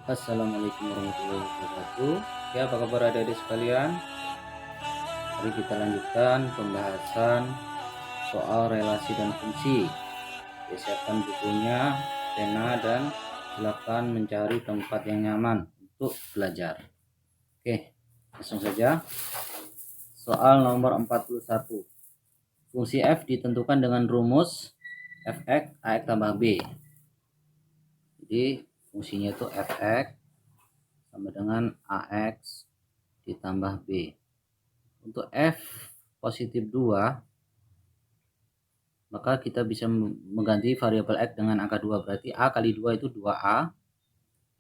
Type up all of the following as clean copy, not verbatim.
Assalamualaikum warahmatullahi wabarakatuh. Ya, apa kabar adik-adik sekalian? Mari kita lanjutkan pembahasan soal relasi dan fungsi. Ya, siapkan bukunya, pena, dan silakan mencari tempat yang nyaman untuk belajar. Oke, langsung saja. Soal nomor 41. Fungsi f ditentukan dengan rumus fx ax tambah b. Jadi fungsinya itu fx sama dengan ax ditambah b. Untuk f positif 2, maka kita bisa mengganti variabel x dengan angka 2. Berarti a kali 2 itu 2a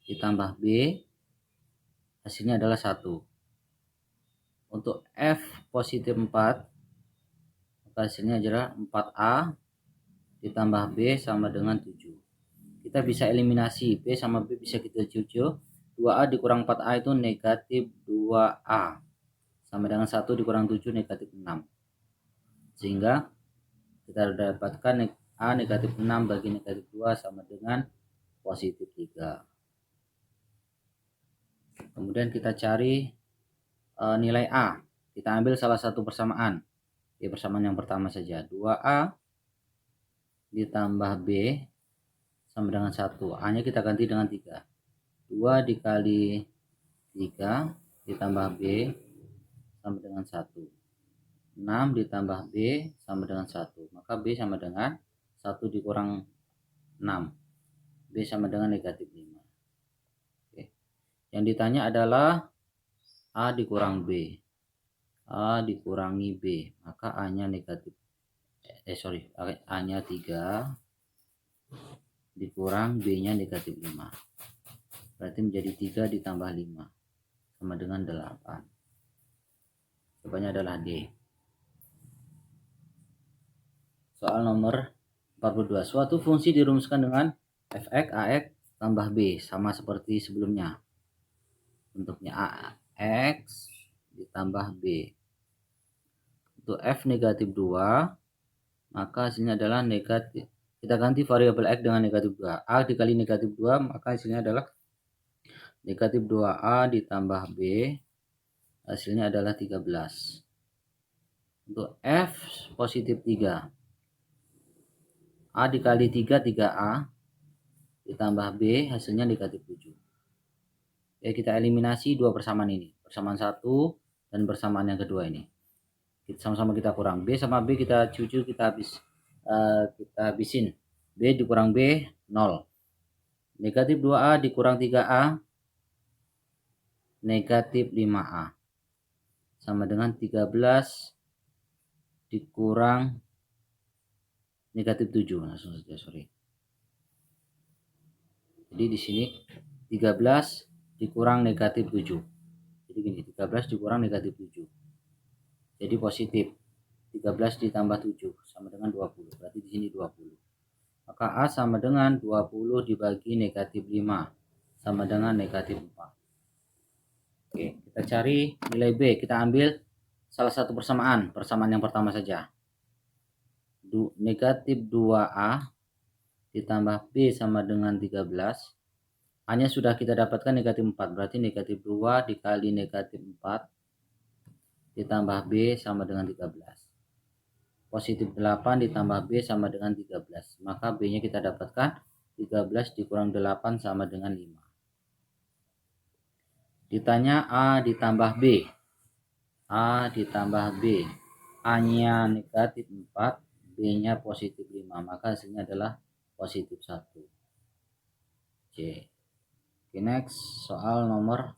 ditambah b, hasilnya adalah 1. Untuk f positif 4, maka hasilnya adalah 4a ditambah b sama dengan 7. Kita bisa eliminasi b sama b, bisa kita cucu. 2a dikurang 4a itu negatif 2a sama dengan 1 dikurang 7 negatif 6. Sehingga kita dapatkan a negatif 6 bagi negatif 2 sama dengan positif 3. Kemudian kita cari nilai a. Kita ambil salah satu persamaan. Ya, persamaan yang pertama saja. 2a ditambah b sama dengan 1. A nya kita ganti dengan 3. 2 dikali 3 ditambah b sama dengan 1. 6 ditambah b sama dengan 1. Maka b sama dengan 1 dikurang 6. B sama dengan negatif 5. Oke. Yang ditanya adalah a dikurang b. A dikurangi b. Maka a nya negatif. A nya 3 dikurang b nya negatif 5. Berarti menjadi 3 ditambah 5 sama dengan 8. Jawabannya adalah D. Soal nomor 42. Suatu fungsi dirumuskan dengan fx ax tambah b, sama seperti sebelumnya. Bentuknya ax ditambah b. Untuk f negatif 2, maka hasilnya adalah negatif. Kita ganti variabel x dengan negatif 2. A dikali negatif 2, maka hasilnya adalah negatif 2a ditambah b. Hasilnya adalah 13. Untuk f positif 3, a dikali 3, 3a ditambah b, hasilnya negatif 7. Ya, kita eliminasi dua persamaan ini. Persamaan 1 dan persamaan yang kedua ini. Sama-sama kita kurang. B sama B kita cucu, kita habisin. B dikurang B, 0. Negatif 2A dikurang 3A, negatif 5A. Sama dengan 13 dikurang negatif 7. Langsung saja, Jadi di sini 13 dikurang negatif 7. Jadi gini, 13 dikurang negatif 7. Jadi positif. 13 ditambah 7 sama dengan 20. Berarti di sini 20. Maka A sama dengan 20 dibagi negatif 5 sama dengan negatif 4. Oke, kita cari nilai B. Kita ambil salah satu persamaan. Persamaan yang pertama saja. Negatif 2A ditambah B sama dengan 13. A-nya sudah kita dapatkan negatif 4. Berarti negatif 2 dikali negatif 4 ditambah B sama dengan 13. Positif 8 ditambah B sama dengan 13. Maka B-nya kita dapatkan 13 dikurang 8 sama dengan 5. Ditanya A ditambah B. A ditambah B. A-nya negatif 4, B-nya positif 5. Maka hasilnya adalah positif 1. C. Oke, next. Soal nomor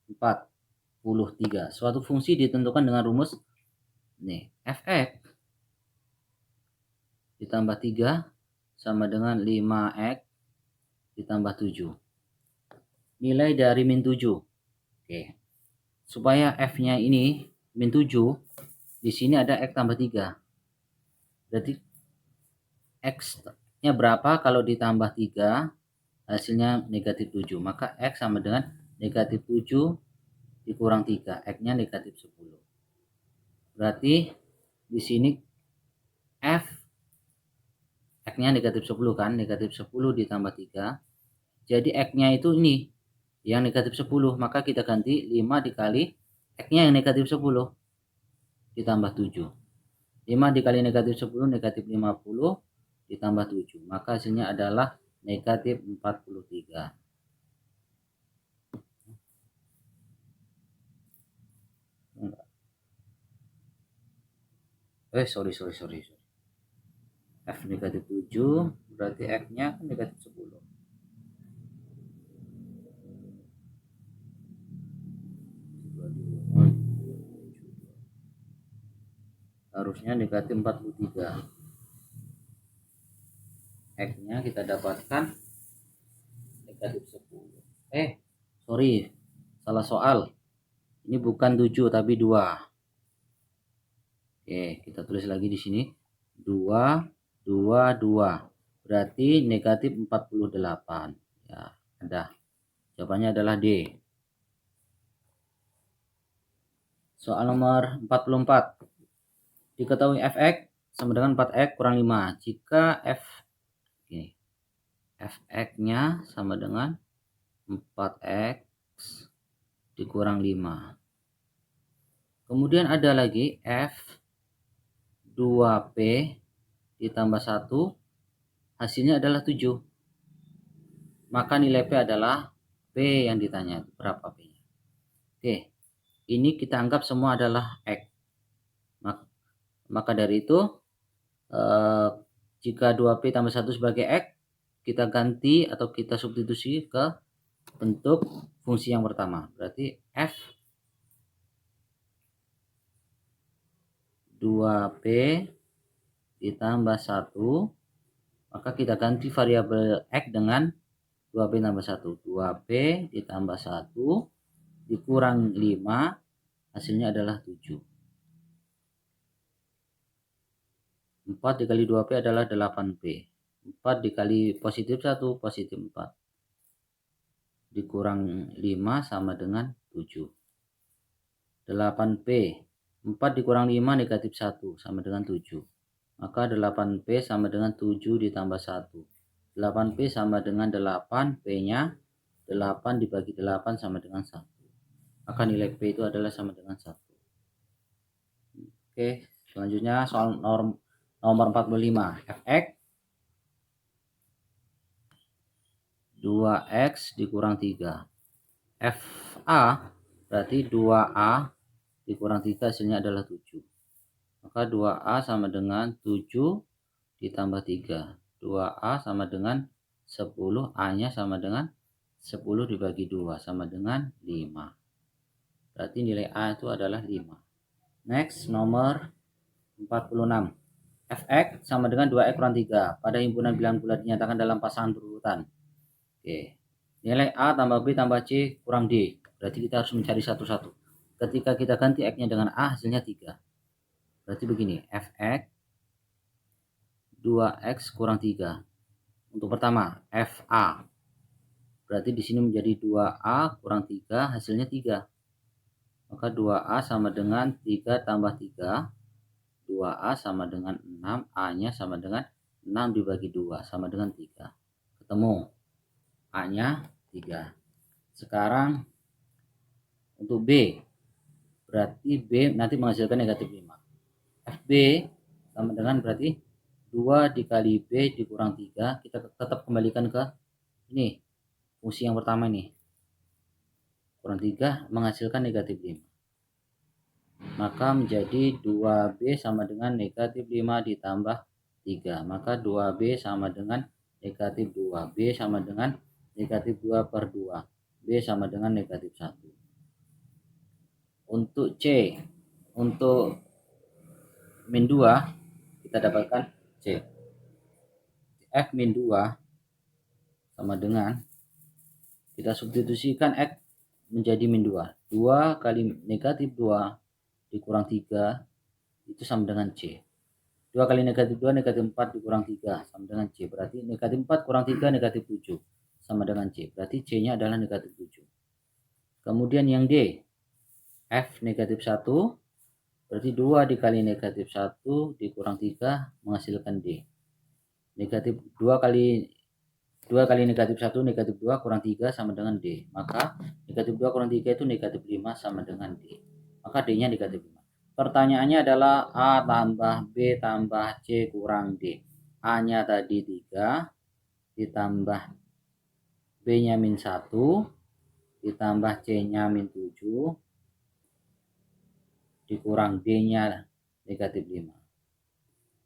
43. Suatu fungsi ditentukan dengan rumus fx ditambah 3 sama dengan 5x ditambah 7. Nilai dari min 7. Oke. Supaya f-nya ini min 7, di sini ada x tambah 3. Berarti x-nya berapa kalau ditambah 3, hasilnya negatif 7. Maka x sama dengan negatif 7 dikurang 3. X-nya negatif 10. Berarti di sini f x-nya negatif 10 kan, negatif 10 ditambah 3. Jadi x-nya itu ini yang negatif 10, maka kita ganti 5 dikali X-nya yang negatif 10 ditambah 7. 5 dikali negatif 10 negatif 50 ditambah 7. Maka hasilnya adalah negatif 43. Sorry. F negatif 7 berarti X-nya kan negatif 10. Harusnya negatif 43. X-nya kita dapatkan negatif 10. Sorry, salah soal. Ini bukan 7 tapi 2. Oke, kita tulis lagi di sini. 2, 2, 2. Berarti negatif 48. Ya, ada. Jawabannya adalah D. Soal nomor 44. Diketahui fx sama dengan 4x kurang 5. Jika fx-nya sama dengan 4x dikurang 5. Kemudian ada lagi f 2p ditambah 1 hasilnya adalah 7. Maka nilai p adalah p yang ditanya. Berapa p-nya? Oke, ini kita anggap semua adalah x. Maka dari itu jika 2p tambah 1 sebagai x, kita ganti atau kita substitusi ke bentuk fungsi yang pertama. Berarti f 2p ditambah 1, maka kita ganti variabel x dengan 2p tambah 1. 2p ditambah 1 dikurang 5, hasilnya adalah 7. 4 dikali 2p adalah 8p. 4 dikali positif 1, positif 4. Dikurang 5 sama dengan 7. 8p. 4 dikurang 5 negatif 1 sama dengan 7. Maka 8p sama dengan 7 ditambah 1. 8p sama dengan 8, p-nya 8 dibagi 8 sama dengan 1. Maka nilai p itu adalah sama dengan 1. Oke, selanjutnya soal nomor 45. Fx 2x dikurang 3. Fa berarti 2a dikurang 3 hasilnya adalah 7. Maka 2a sama dengan 7 ditambah 3. 2a sama dengan 10, a-nya sama dengan 10 dibagi 2 sama dengan 5. Berarti nilai a itu adalah 5. Next, nomor 46. Fx sama dengan 2x kurang 3. Pada himpunan bilangan bulat dinyatakan dalam pasangan berurutan. Oke. Nilai a tambah b tambah c kurang d. Berarti kita harus mencari satu-satu. Ketika kita ganti x-nya dengan a, hasilnya 3. Berarti begini, fx 2x kurang 3. Untuk pertama, fa. Berarti di sini menjadi 2a kurang 3, hasilnya 3. Maka 2a sama dengan 3 tambah 3. 2a sama dengan 6, a-nya sama dengan 6 dibagi 2 sama dengan 3. Ketemu a-nya 3. Sekarang untuk b, berarti b nanti menghasilkan negatif 5. fb sama dengan berarti 2 dikali b dikurang 3. Kita tetap kembalikan ke ini fungsi yang pertama ini, kurang 3 menghasilkan negatif 5. Maka menjadi 2b sama dengan negatif 5 ditambah 3. Maka 2b sama dengan negatif 2. B sama dengan negatif 2 per 2. B sama dengan negatif 1. Untuk C, untuk min 2, kita dapatkan C. F min 2 sama dengan, kita substitusikan X menjadi min 2. 2 kali negatif 2 dikurang 3 itu sama dengan C. 2 kali negatif 2 negatif 4 dikurang 3 sama dengan C. Berarti negatif 4 kurang 3 negatif 7 sama dengan C. Berarti C-nya adalah negatif 7. Kemudian yang D, F negatif 1, berarti 2 dikali negatif 1 dikurang 3 menghasilkan D. Negatif 2 kali 2 kali negatif 1, negatif 2 kurang 3 sama dengan D. Maka negatif 2 kurang 3 itu negatif 5 sama dengan D. Maka D-nya negatif 5. Pertanyaannya adalah A tambah B tambah C kurang D. A-nya tadi 3, ditambah B-nya min 1, ditambah C-nya min 7, dikurang D-nya negatif 5.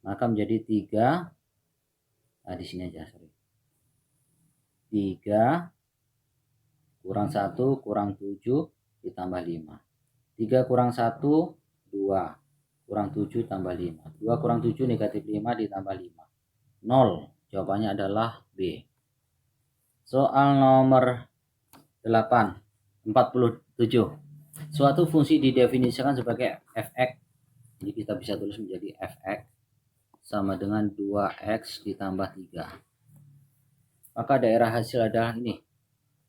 Maka menjadi 3, nah di sini aja, sorry. 3 kurang 1 kurang 7 ditambah 5. 3 kurang 1, 2. Kurang 7 tambah 5. 2 kurang 7 negatif 5 ditambah 5. 0. Jawabannya adalah B. Soal nomor 8. 47. Suatu fungsi didefinisikan sebagai f(x). Jadi kita bisa tulis menjadi f(x) sama dengan 2x ditambah 3. Maka daerah hasil adalah ini.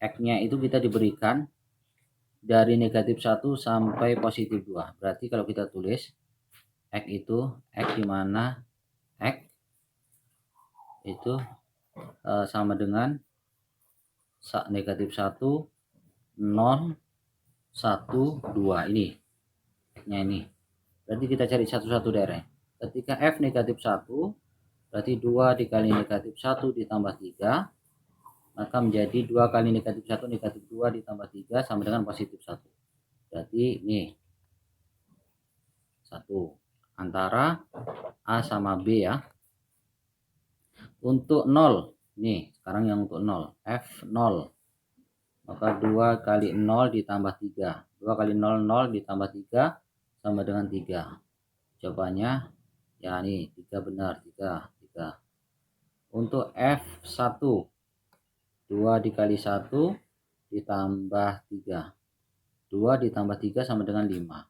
X-nya itu kita diberikan dari negatif 1 sampai positif 2. Berarti kalau kita tulis X itu, X dimana X itu sama dengan negatif 1, 0, 1, 2. Ini X-nya ini. Berarti kita cari satu-satu daerah. Ketika F negatif 1, berarti 2 dikali negatif 1 ditambah 3. Maka menjadi 2 kali negatif 1 negatif 2 ditambah 3 sama dengan positif 1. Berarti ini 1 antara A sama B ya. Untuk 0, nih sekarang yang untuk 0, F0. Maka 2 kali 0 ditambah 3. 2 kali 0, 0 ditambah 3 sama dengan 3. Jawabannya ya nih 3 benar, 3. Untuk F1, 2 dikali 1 ditambah 3. 2 ditambah 3 sama dengan 5.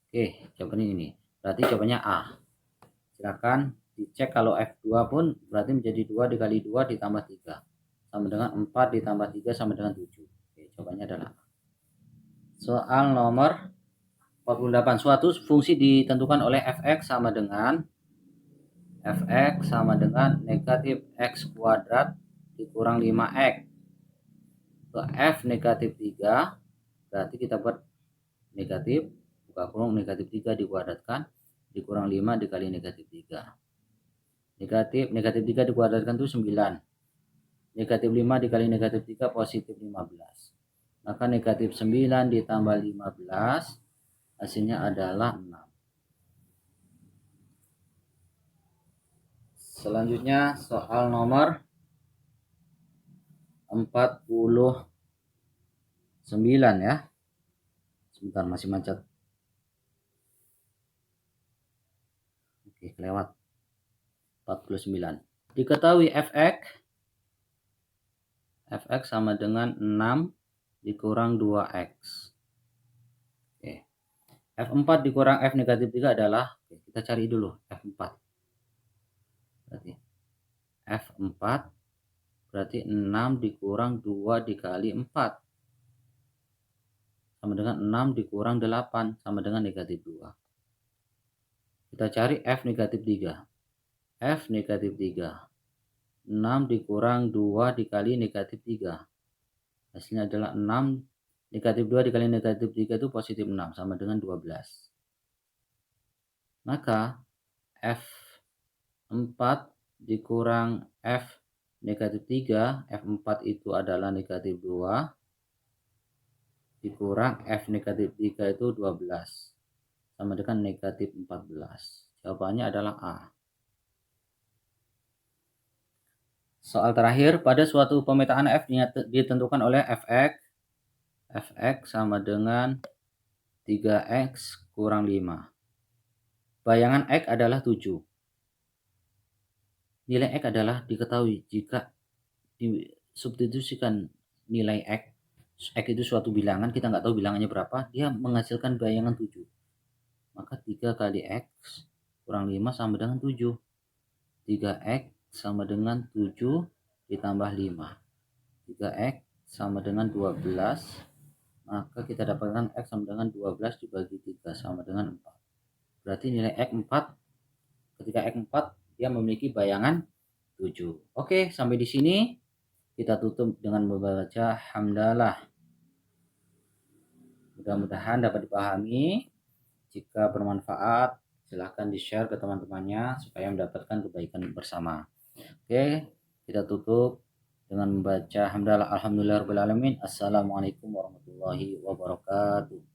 Oke, jawabannya ini. Berarti jawabannya A. Silakan dicek kalau F2 pun berarti menjadi 2 dikali 2 ditambah 3. Sama dengan 4 ditambah 3 sama dengan 7. Oke, jawabannya adalah A. Soal nomor 48. Suatu fungsi ditentukan oleh f(x) sama dengan negatif x kuadrat dikurang 5x. Untuk F negatif 3, berarti kita buat negatif, buka kurung, negatif 3 dikuadratkan, dikurang 5 dikali negatif 3. Negatif 3 dikuadratkan itu 9. Negatif 5 dikali negatif 3 positif 15. Maka negatif 9 ditambah 15, hasilnya adalah 6. Selanjutnya soal nomor 49 ya. Sebentar, masih macet. Oke, kelewat. 49. Diketahui fx sama dengan 6 dikurang 2x. Oke. F4 dikurang F negatif 3 adalah, kita cari dulu F4. Berarti F4 berarti 6 dikurang 2 dikali 4 sama dengan 6 dikurang 8 sama dengan negatif 2. Kita cari F negatif 3. F negatif 3. 6 dikurang 2 dikali negatif 3. Hasilnya adalah 6. Negatif 2 dikali negatif 3 itu positif 6 sama dengan 12. Maka F4 dikurang F negatif 3. F4 itu adalah negatif 2. Dikurang F negatif 3 itu 12. Sama dengan negatif 14. Jawabannya adalah A. Soal terakhir, pada suatu pemetaan F ditentukan oleh fx. Fx sama dengan 3x kurang 5. Bayangan X adalah 7. Nilai X adalah diketahui jika disubstitusikan nilai X. X itu suatu bilangan, kita nggak tahu bilangannya berapa, dia menghasilkan bayangan 7. Maka 3 kali X kurang 5 sama dengan 7. 3x sama dengan 7 ditambah 5. 3x sama dengan 12. Maka kita dapatkan X sama dengan 12 dibagi 3 sama dengan 4. Berarti nilai X 4. Ketika X 4, dia memiliki bayangan 7. Oke, sampai di sini kita tutup dengan membaca hamdalah. Mudah-mudahan dapat dipahami. Jika bermanfaat, silahkan di-share ke teman-temannya supaya mendapatkan kebaikan bersama. Oke, kita tutup dengan membaca hamdalah. Alhamdulillahirabbil alamin. Assalamualaikum warahmatullahi wabarakatuh.